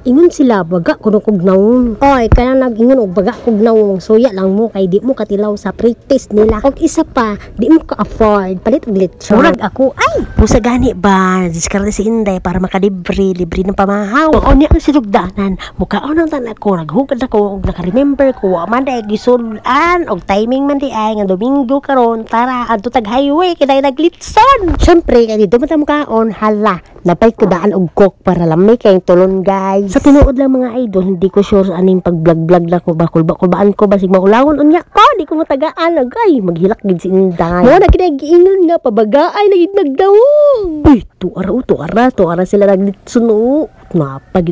Ingon sila, baga kuno kog nawong. Oy, kaya nag-ingon og baga kog nawong. Suya lang mo kay di mo katilaw sa pre-test nila. Og isa pa, di mo ka-afford palit og lechon. Murag ako, ay, pusa gani ba? Diskarte si Inday para makalibre, libre ng pamahaw. O niya ang sinugdanan. Mukhaon ang tanan ko, naghugad ako og naka-remember ko, wa man day gisulan og timing man di ay nga Domingo karon tara adto tag highway kay naglitson. Syempre kay dito man kaon hala. Napay ko daan og coke para lamay kay tulon guys. Sa tinuod lang mga idol, hindi ko sure aning pag-vlog na ko ba kulbaan ko basig maulawon unya ko, di ko matagaan agay maghilak gid si Inday. Mo na kinagiingon nga pabagaay na gid nagdawong. Uy, tuara sila naglitson o. Napay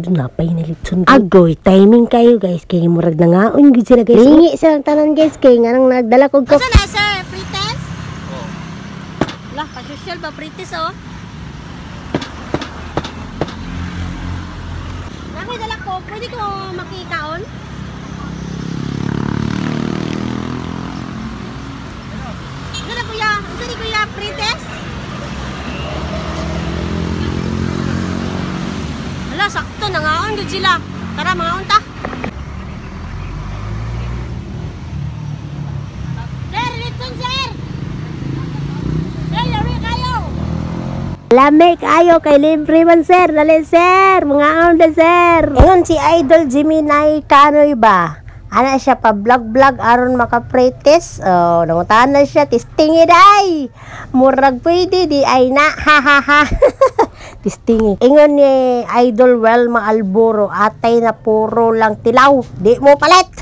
nilitson. Agoy, timing kayo guys kay murag na ngaon gid sila guys. Lingi silang tanan guys kay nganang nagdala kog coke. Asa na sir, pretest? Oh. Lah, pa-social ba pretest oh? Ako dala ko, pwede ko makikaon? Ano na kuya? Ano ni kuya? Pretest? Hala, sakto. Nangaon din sila. Tara, mangaon ta. Sir, litson sir! Sir, lari kayo! Lame kayo kay libre man sir, dali sir, mga onda sir. Ingon si Idol Gemini Kanoy ba? Ana siya pa vlog aron maka-pretest. Oh, nangutaan na siya testing day. Murag pwede di ay na ha ha ha. Testing. Ingon ni Idol Welma Alboro, atay na puro lang tilaw. Di mo palit.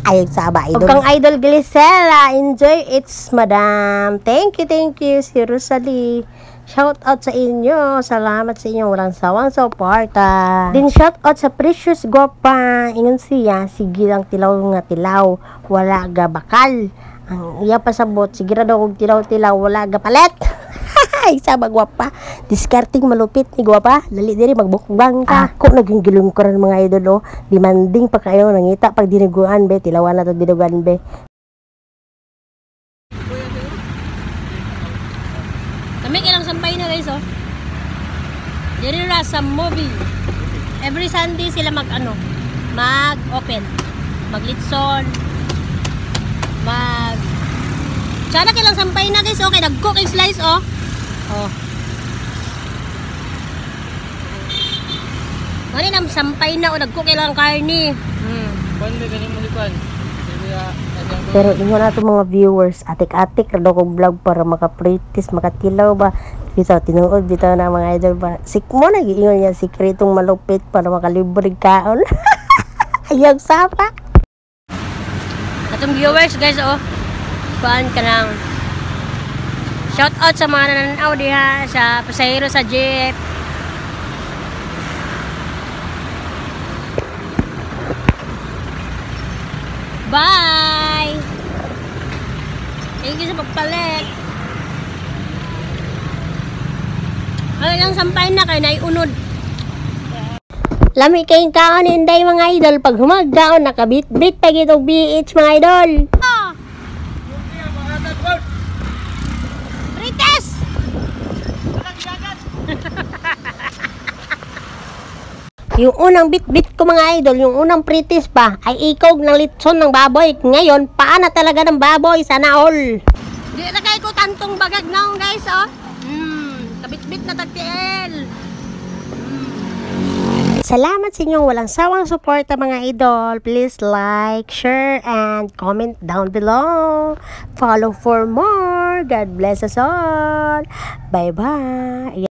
Ayog saba idol. Kang Idol Glisela, enjoy it's madam. Thank you si Rosalie. Shout out sa inyo. Salamat sa inyong walang sawang suporta. Din shout out sa Precious Gopa. Ingon siya, sige lang tilaw nga tilaw. Wala ga bakal. Ang iya pasabot, sige ra daw og tilaw-tilaw, wala ga palit. Isa ba gwapa? Discarding malupit ni gwapa. Lali diri magbukbang ka. Ako naging gilungkuran mga idol oh. Demanding pa kayo nangita pag diniguan be, tilawan na to dinugan be. Kami kailang sampay na guys oh. Diri na sa movie. Every Sunday sila mag-open. Maglitson. Sana kailang sampay na guys oh. Kaya nag-cook and slice oh. Oh. Mani nang sampay na o nag-cook kailang karni. Pwede ganin mo likuan. Pero ingon nato mga viewers, atik-atik ra daw kog vlog para maka-practice, makatilaw ba. Bitaw tinuod bitaw na mga idol ba. Sikmo na giingon niya sikretong malupit para makalibre kaon. Ayog sapa. Atong viewers guys oh. Kuan ka lang. Shout out sa mga nananaw diha sa pasahero sa jeep. Bye! Thank you sa pagpalit. Ay lang sampay na kay naiunod. Lami kayong kaon Inday mga idol. Pag humagdaon nakabit-bit pa gitong BH mga idol. Pretest! Yung unang bit-bit ko mga idol, yung unang pretest pa ay ikog ng litson ng baboy. Ngayon, paana talaga ng baboy, sana all. Di na kayo ko tantong bagag naong guys oh. Kabit-bit na tagtiel. Salamat sa inyong walang sawang suporta mga idol. Please like, share, and comment down below. Follow for more. God bless us all. Bye-bye.